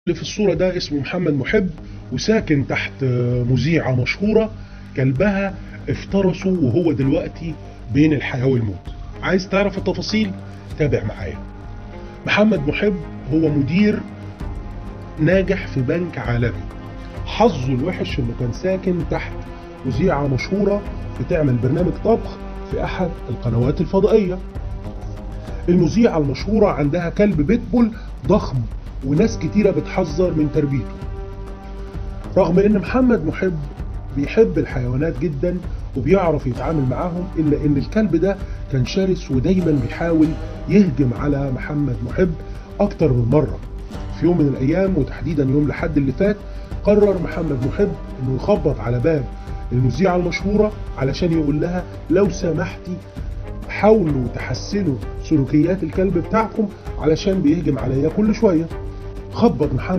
اللي في الصورة ده اسمه محمد محب، وساكن تحت مذيعة مشهورة كلبها افترسه وهو دلوقتي بين الحياة والموت. عايز تعرف التفاصيل؟ تابع معايا. محمد محب هو مدير ناجح في بنك عالمي. حظه الوحش انه كان ساكن تحت مذيعة مشهورة بتعمل برنامج طبخ في احد القنوات الفضائية. المذيعة المشهورة عندها كلب بيتبول ضخم وناس كتيرة بتحذر من تربيته. رغم ان محمد محب بيحب الحيوانات جدا وبيعرف يتعامل معاهم، الا ان الكلب ده كان شرس ودايما بيحاول يهجم على محمد محب اكتر من مرة. في يوم من الايام وتحديدا يوم الأحد اللي فات، قرر محمد محب انه يخبط على باب المذيعة المشهورة علشان يقول لها لو سمحتي حاولوا تحسنوا سلوكيات الكلب بتاعكم علشان بيهجم عليا كل شوية. خبط محمد